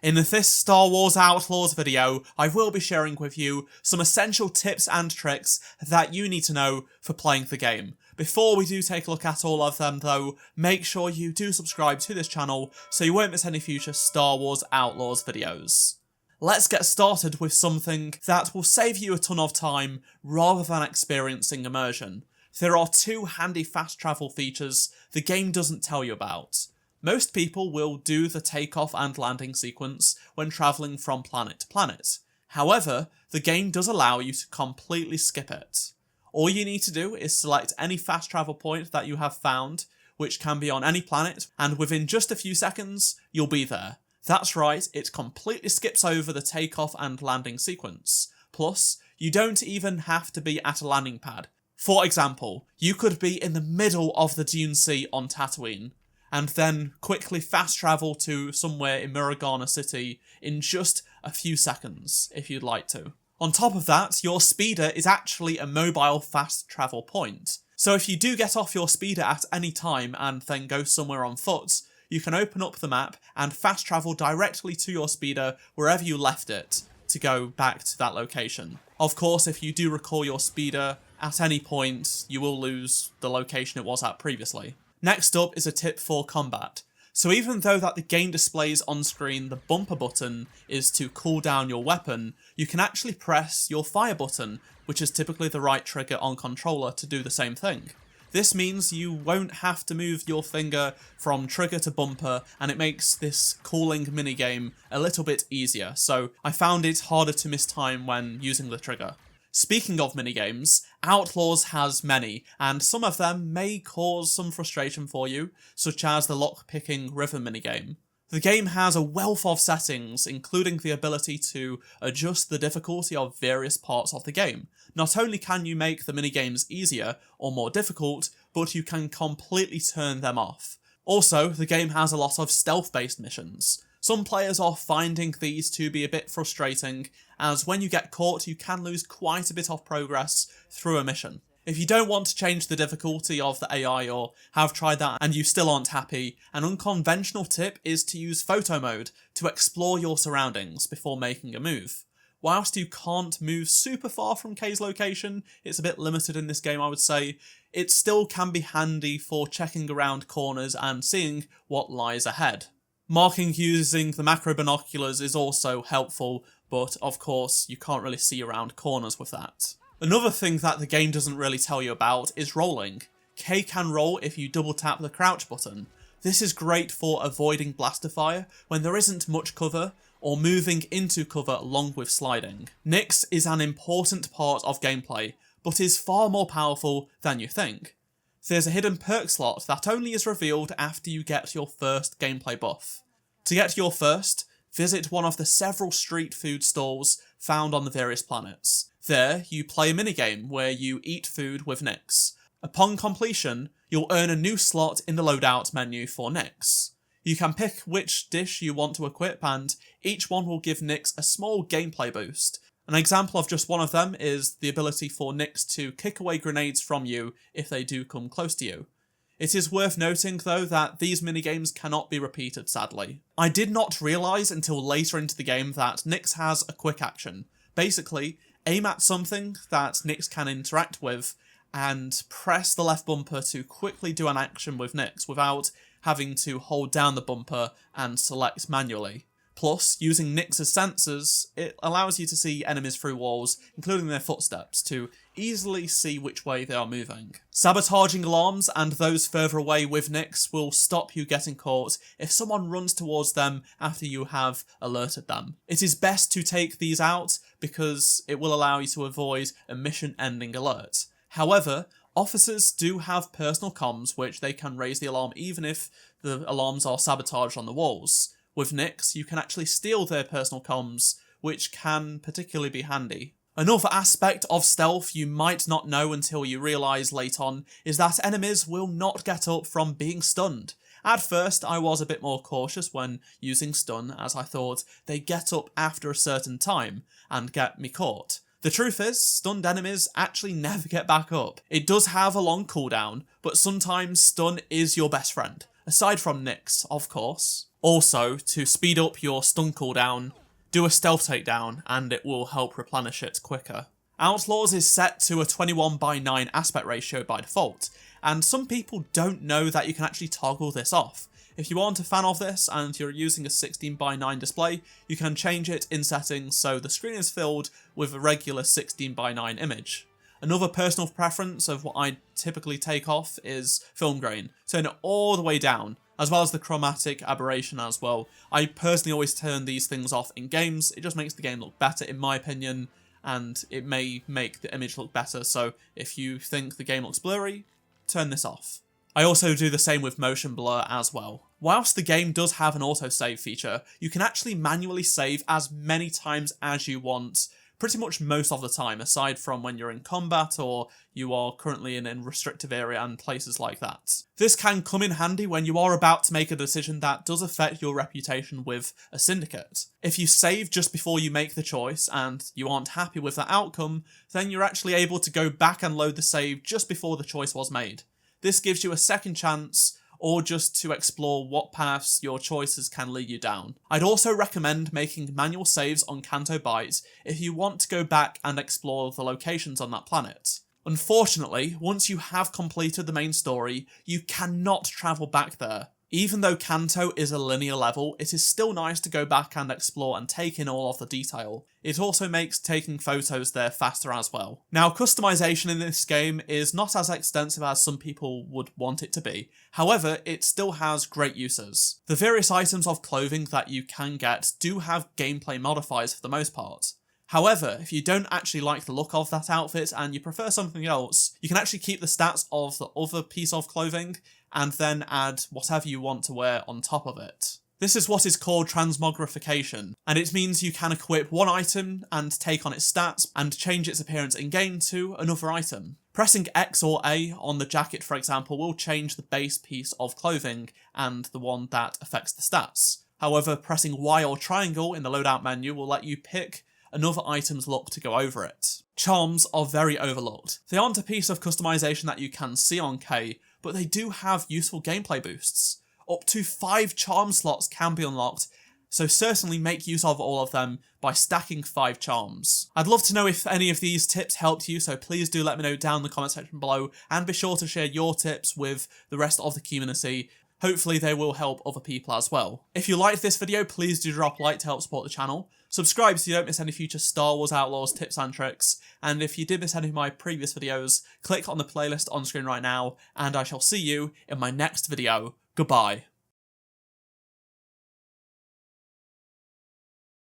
In this Star Wars Outlaws video, I will be sharing with you some essential tips and tricks that you need to know for playing the game. Before we do take a look at all of them though, make sure you do subscribe to this channel so you won't miss any future Star Wars Outlaws videos. Let's get started with something that will save you a ton of time rather than experiencing immersion. There are two handy fast travel features the game doesn't tell you about. Most people will do the takeoff and landing sequence when travelling from planet to planet. However, the game does allow you to completely skip it. All you need to do is select any fast travel point that you have found, which can be on any planet, and within just a few seconds, you'll be there. That's right, it completely skips over the takeoff and landing sequence. Plus, you don't even have to be at a landing pad. For example, you could be in the middle of the Dune Sea on Tatooine, and then quickly fast travel to somewhere in Murragana City in just a few seconds, if you'd like to. On top of that, your speeder is actually a mobile fast travel point. So if you do get off your speeder at any time and then go somewhere on foot, you can open up the map and fast travel directly to your speeder wherever you left it to go back to that location. Of course, if you do recall your speeder at any point, you will lose the location it was at previously. Next up is a tip for combat. So even though that the game displays on screen the bumper button is to cool down your weapon, you can actually press your fire button, which is typically the right trigger on controller, to do the same thing. This means you won't have to move your finger from trigger to bumper, and it makes this cooling minigame a little bit easier, so I found it harder to miss time when using the trigger. Speaking of minigames, Outlaws has many, and some of them may cause some frustration for you, such as the lock-picking river minigame. The game has a wealth of settings, including the ability to adjust the difficulty of various parts of the game. Not only can you make the minigames easier or more difficult, but you can completely turn them off. Also, the game has a lot of stealth-based missions. Some players are finding these to be a bit frustrating, as when you get caught you can lose quite a bit of progress through a mission. If you don't want to change the difficulty of the AI or have tried that and you still aren't happy, an unconventional tip is to use photo mode to explore your surroundings before making a move. Whilst you can't move super far from Kay's location, it's a bit limited in this game I would say, it still can be handy for checking around corners and seeing what lies ahead. Marking using the macro binoculars is also helpful, but of course you can't really see around corners with that. Another thing that the game doesn't really tell you about is rolling. Kay can roll if you double tap the crouch button. This is great for avoiding blaster fire when there isn't much cover, or moving into cover along with sliding. Nyx is an important part of gameplay, but is far more powerful than you think. There's a hidden perk slot that only is revealed after you get your first gameplay buff. To get your first, visit one of the several street food stalls found on the various planets. There, you play a minigame where you eat food with Nyx. Upon completion, you'll earn a new slot in the loadout menu for Nyx. You can pick which dish you want to equip, and each one will give Nyx a small gameplay boost. An example of just one of them is the ability for Nyx to kick away grenades from you if they do come close to you. It is worth noting though that these minigames cannot be repeated, sadly. I did not realise until later into the game that Nyx has a quick action. Basically, aim at something that Nyx can interact with and press the left bumper to quickly do an action with Nyx without having to hold down the bumper and select manually. Plus, using Nyx's sensors, it allows you to see enemies through walls, including their footsteps, to easily see which way they are moving. Sabotaging alarms and those further away with Nyx will stop you getting caught if someone runs towards them after you have alerted them. It is best to take these out because it will allow you to avoid a mission-ending alert. However, officers do have personal comms which they can raise the alarm even if the alarms are sabotaged on the walls. With Nyx, you can actually steal their personal comms, which can particularly be handy. Another aspect of stealth you might not know until you realise late on is that enemies will not get up from being stunned. At first, I was a bit more cautious when using stun, as I thought they get up after a certain time and get me caught. The truth is, stunned enemies actually never get back up. It does have a long cooldown, but sometimes stun is your best friend, aside from Nyx, of course. Also, to speed up your stun cooldown, do a stealth takedown and it will help replenish it quicker. Outlaws is set to a 21:9 aspect ratio by default, and some people don't know that you can actually toggle this off. If you aren't a fan of this and you're using a 16:9 display, you can change it in settings so the screen is filled with a regular 16:9 image. Another personal preference of what I typically take off is film grain. Turn it all the way down, as well as the chromatic aberration as well. I personally always turn these things off in games. It just makes the game look better in my opinion, and it may make the image look better, so if you think the game looks blurry, turn this off. I also do the same with motion blur as well. Whilst the game does have an autosave feature, you can actually manually save as many times as you want, pretty much most of the time, aside from when you're in combat or you are currently in a restrictive area and places like that. This can come in handy when you are about to make a decision that does affect your reputation with a syndicate. If you save just before you make the choice and you aren't happy with that outcome, then you're actually able to go back and load the save just before the choice was made. This gives you a second chance, or just to explore what paths your choices can lead you down. I'd also recommend making manual saves on Canto Bight if you want to go back and explore the locations on that planet. Unfortunately, once you have completed the main story, you cannot travel back there. Even though Kanto is a linear level, it is still nice to go back and explore and take in all of the detail. It also makes taking photos there faster as well. Now, customization in this game is not as extensive as some people would want it to be. However, it still has great uses. The various items of clothing that you can get do have gameplay modifiers for the most part. However, if you don't actually like the look of that outfit and you prefer something else, you can actually keep the stats of the other piece of clothing and then add whatever you want to wear on top of it. This is what is called transmogrification, and it means you can equip one item and take on its stats and change its appearance in-game to another item. Pressing X or A on the jacket, for example, will change the base piece of clothing and the one that affects the stats. However, pressing Y or triangle in the loadout menu will let you pick another item's look to go over it. Charms are very overlooked. They aren't a piece of customization that you can see on K, but they do have useful gameplay boosts. Up to 5 charm slots can be unlocked, so certainly make use of all of them by stacking 5 charms. I'd love to know if any of these tips helped you, so please do let me know down in the comment section below, and be sure to share your tips with the rest of the community. Hopefully they will help other people as well. If you liked this video, please do drop a like to help support the channel. Subscribe so you don't miss any future Star Wars Outlaws tips and tricks. And if you did miss any of my previous videos, click on the playlist on screen right now, and I shall see you in my next video. Goodbye.